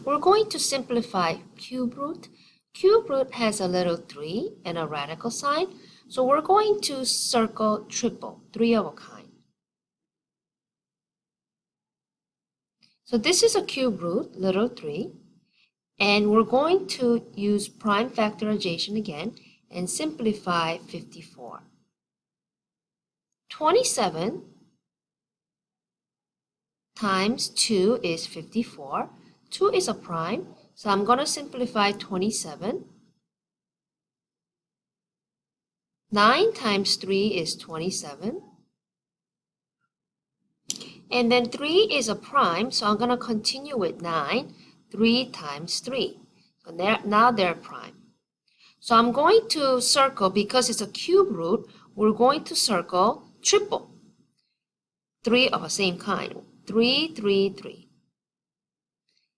We're going to simplify cube root. Cube root has a little 3 and a radical sign. So we're going to circle triple, 3 of a kind. So this is a cube root, little 3. And we're going to use prime factorization again and simplify 54. 27 times 2 is 54. 2 is a prime, so I'm going to simplify 27. 9 times 3 is 27. And then 3 is a prime, so I'm going to continue with 9. 3 times 3. So now they're prime. So I'm going to circle, because it's a cube root, we're going to circle triple. 3 of the same kind. 3, 3, 3.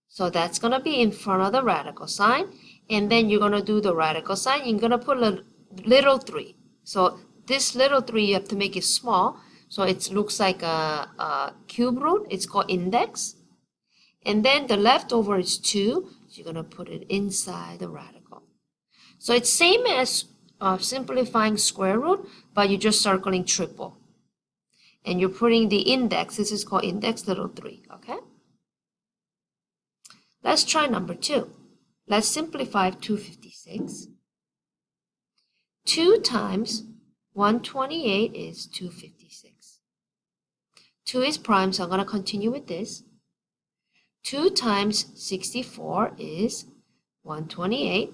So that's going to be in front of the radical sign. And then you're going to do the radical sign. You're going to put a little 3. So this little 3, you have to make it small. So it looks like a cube root. It's called index. And then the leftover is 2. So you're going to put it inside the radical. So it's same as simplifying square root, but you're just circling triple. And you're putting the index. This is called index little 3. Okay? Let's try number 2. Let's simplify 256. 2 times 128 is 256. 2 is prime, so I'm going to continue with this. 2 times 64 is 128.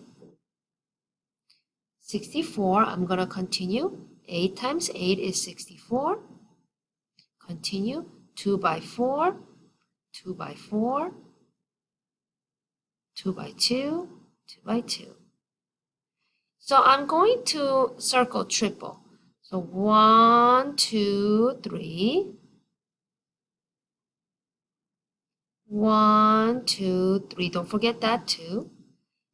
64, I'm going to continue. 8 times 8 is 64. Continue. 2 by 4, 2 by 4, 2 by 2, 2 by 2. So I'm going to circle triple. So 1, 2, 3. 1, 2, 3. Don't forget that 2.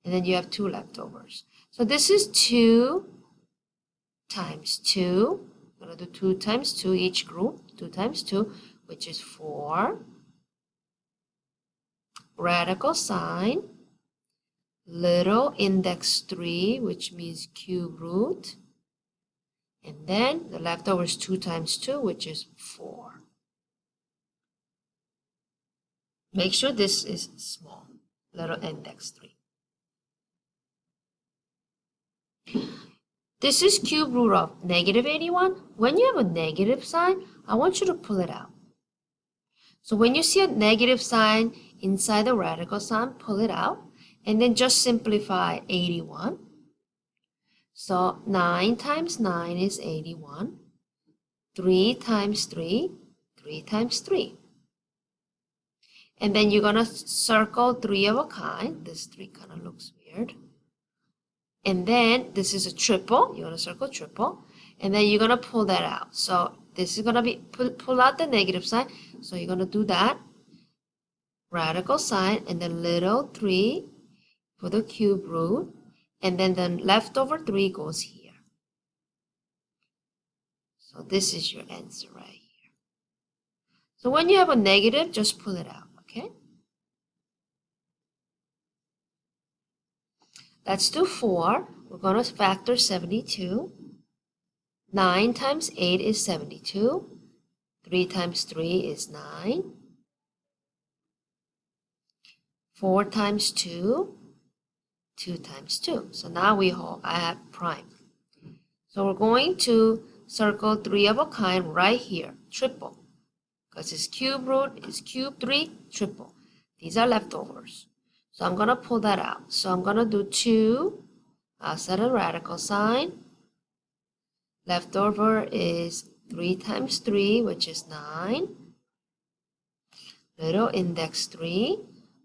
And then you have 2 leftovers. So this is 2 times 2. I'm going to do 2 times 2 each group. 2 times 2, which is 4. Radical sign. Little index 3, which means cube root. And then the leftover is 2 times 2, which is 4. Make sure this is small. Little index 3. This is cube root of negative 81. When you have a negative sign, I want you to pull it out. So when you see a negative sign inside the radical sign, pull it out. And then just simplify 81. So 9 times 9 is 81. 3 times 3, 3 times 3. And then you're going to circle 3 of a kind. This 3 kind of looks weird. And then this is a triple. You're going to circle triple. And then you're going to pull that out. So this is going to be, pull out the negative sign. So you're going to do that. Radical sign and then little 3 for the cube root. And then the leftover 3 goes here. So this is your answer right here. So when you have a negative, just pull it out, okay? Let's do 4. We're going to factor 72. 9 times 8 is 72. 3 times 3 is 9. 4 times 2, 2 times 2. So now I have prime. So we're going to circle 3 of a kind right here, triple. Because it's cube root, it's cube 3, triple. These are leftovers. So I'm going to pull that out. So I'm going to do 2 outside a radical sign. Leftover is 3 times 3, which is 9. Little index 3.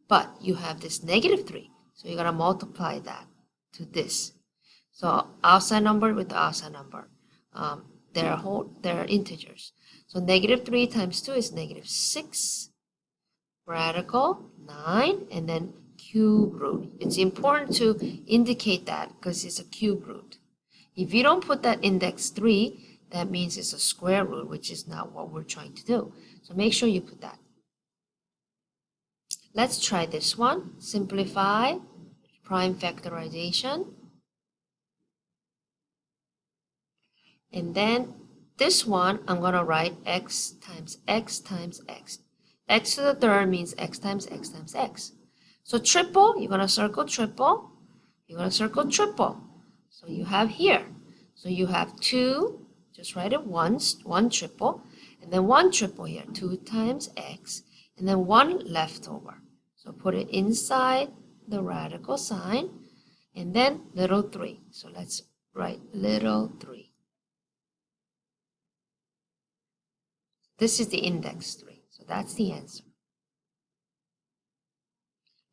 But you have this negative 3. So you're going to multiply that to this. So outside number with the outside number. They're integers. So negative 3 times 2 is negative 6. Radical 9. And then cube root. It's important to indicate that because it's a cube root. If you don't put that index 3, that means it's a square root, which is not what we're trying to do. So make sure you put that. Let's try this one. Simplify prime factorization. And then this one, I'm going to write x times x times x. X to the third means x times x times x. So triple, you're going to circle triple. You're going to circle triple. So you have here. So you have 2, just write it once, 1 triple. And then 1 triple here, 2 times x. And then 1 leftover. So put it inside the radical sign. And then little 3. So let's write little 3. This is the index 3. So that's the answer.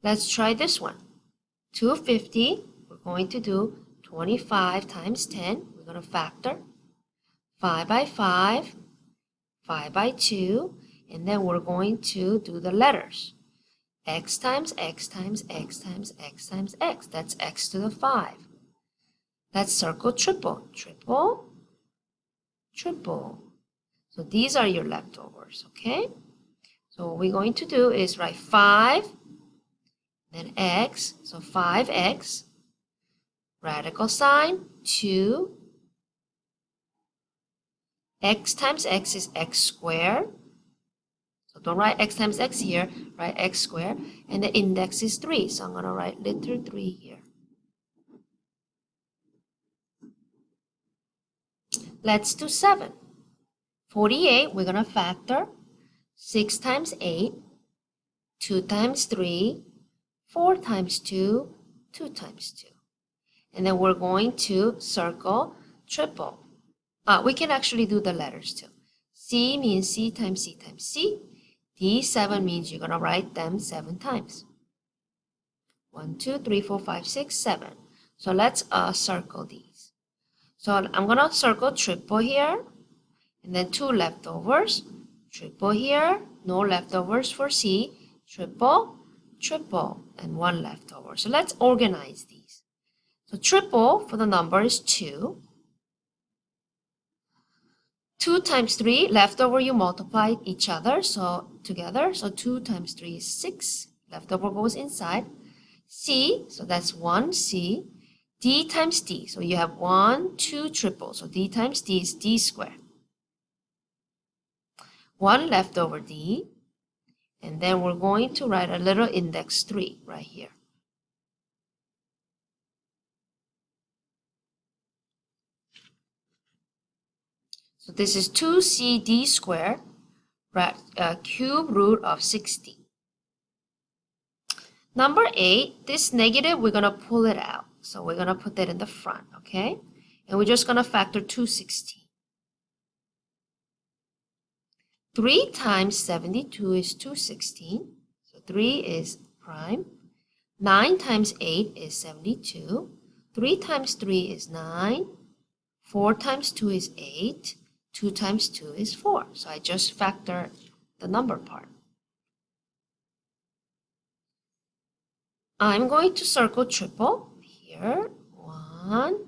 Let's try this one. 250, we're going to do 25 times 10. We're going to factor 5 by 5, 5 by 2, and then we're going to do the letters. X times x times x times x times x. That's x to the 5. Let's circle triple. Triple, triple. So these are your leftovers, okay? So what we're going to do is write 5, then x, so 5x, radical sign, 2, x times x is x squared. So don't write x times x here, write x squared. And the index is 3, so I'm going to write letter 3 here. Let's do 7. 48, we're going to factor 6 times 8, 2 times 3, 4 times 2, 2 times 2. And then we're going to circle triple. We can actually do the letters too. C means C times C times C. D7 means you're going to write them 7 times. 1, 2, 3, 4, 5, 6, 7. So let's circle these. So I'm going to circle triple here. And then 2 leftovers. Triple here. No leftovers for C. Triple, triple, and 1 leftover. So let's organize these. So triple for the number is 2. 2 times 3, leftover you multiply each other, so together. So 2 times 3 is 6. Leftover goes inside. C, so that's 1 C. D times D, so you have 1, 2 triple. So D times D is D squared. 1 leftover D. And then we're going to write a little index 3 right here. So this is 2CD squared, cube root of 60. Number 8, this negative, we're going to pull it out. So we're going to put that in the front, okay? And we're just going to factor 216. 3 times 72 is 216. So 3 is prime. 9 times 8 is 72. 3 times 3 is 9. 4 times 2 is 8. 2 times 2 is 4. So I just factor the number part. I'm going to circle triple here. 1,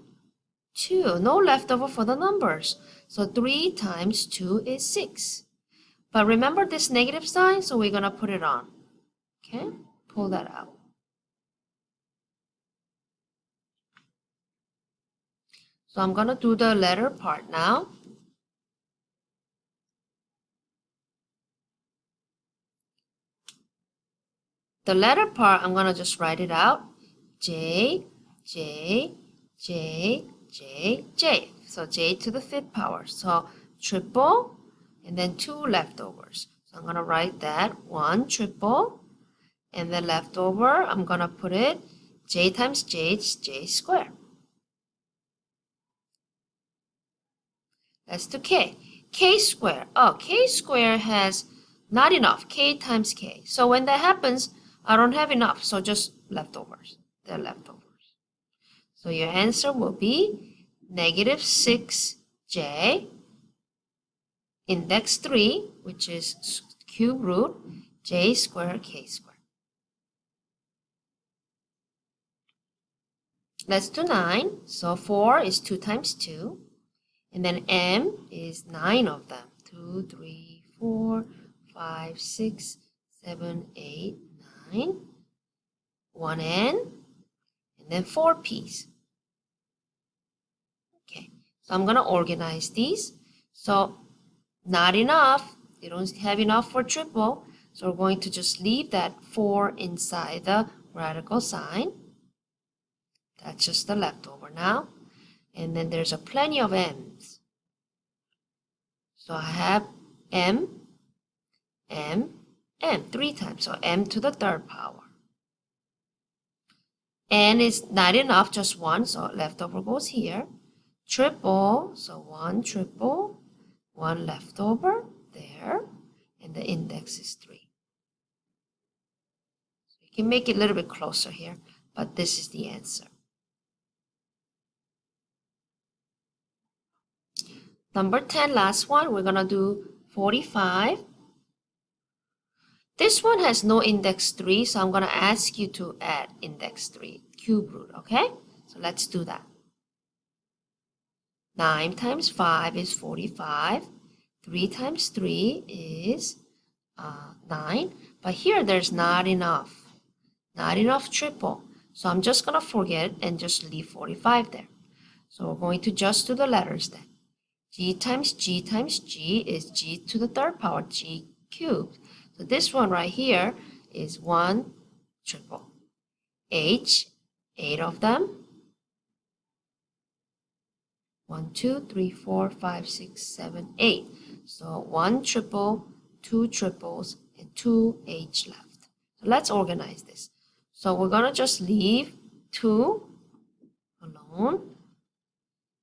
2. No leftover for the numbers. So 3 times 2 is 6. But remember this negative sign, so we're going to put it on. Okay? Pull that out. So I'm going to do the letter part now. The letter part, I'm going to just write it out. J, J, J, J, J. So J to the 5th power. So triple and then 2 leftovers. So I'm going to write that 1 triple. And the leftover, I'm going to put it J times J is J squared. Let's do K. K squared. Oh, K squared has not enough. K times K. So when that happens, I don't have enough. So just leftovers. They're leftovers. So your answer will be negative 6J, index 3, which is cube root, J squared, K squared. Let's do 9. So 4 is 2 times 2. And then M is 9 of them. 2, 3, 4, 5, 6, 7, 8, 9, 1n, and then 4 p's. Okay, so I'm going to organize these. So not enough. They don't have enough for triple. So we're going to just leave that 4 inside the radical sign. That's just the leftover now. And then there's a plenty of m's. So I have m, m, m 3 times. So m to the third power. N is not enough, just 1. So leftover goes here. Triple, so 1 triple, 1 leftover there. And the index is 3. So you can make it a little bit closer here, but this is the answer. Number 10, last one, we're going to do 45. This one has no index 3, so I'm going to ask you to add index 3, cube root, okay? So let's do that. 9 times 5 is 45. 3 times 3 is 9. But here there's not enough. Not enough triple. So I'm just going to forget and just leave 45 there. So we're going to just do the letters then. G times G times G is G to the third power, G cubed. So this one right here is 1 triple. H, 8 of them. 1, 2, 3, 4, 5, 6, 7, 8. So 1 triple, 2 triples, and 2 H left. So let's organize this. So we're going to just leave 2 alone.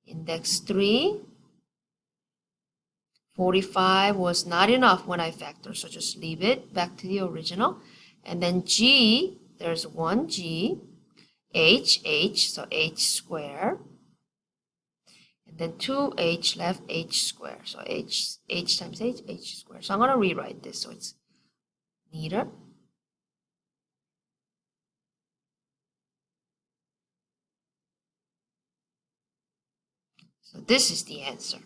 Index 3. 45 was not enough when I factor, so just leave it back to the original. And then G, there's 1 G. H, H, so H square. And then 2H left, H square. So H times H square. So I'm going to rewrite this so it's neater. So this is the answer.